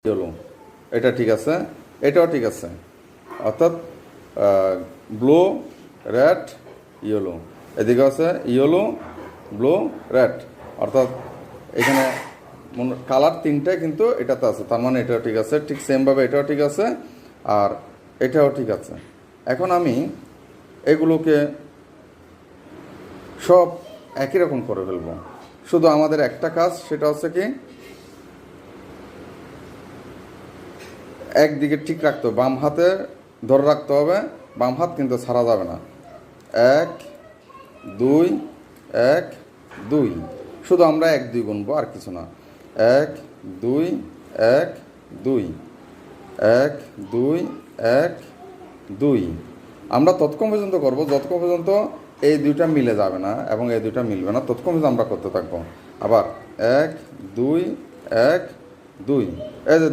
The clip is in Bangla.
ইয়েলো, এটা ঠিক আছে, এটাও ঠিক আছে। অর্থাৎ ব্লু, রেড, ইয়েলো। এদিকে আছে ইয়েলো, ব্লু, রেড। অর্থাৎ এখানে কালার তিনটে কিন্তু এটাতে আছে, তার মানে এটাও ঠিক আছে। ঠিক সেমভাবে এটাও ঠিক আছে, আর এটাও ঠিক আছে। এখন আমি এগুলোকে সব একই রকম করে ফেলবো। শুধু আমাদের একটা কাজ, সেটা হচ্ছে কি একদিকে ঠিক রাখতে হবে, বাম হাতে ধরে রাখতে হবে, বাম হাত কিন্তু ছাড়া যাবে না। 1 2 1 2, শুধু আমরা 1 2 গুনবো, আর কিছু না। 1 2 1 2 1 2 1 2। আমরা ততক্ষণ পর্যন্ত করবো যতক্ষণ পর্যন্ত এই দুইটা মিলে যাবে না এবং এই দুইটা মিলবে না, ততক্ষণ পর্যন্ত আমরা করতে থাকবো। আবার 1 2 1 2, এই যে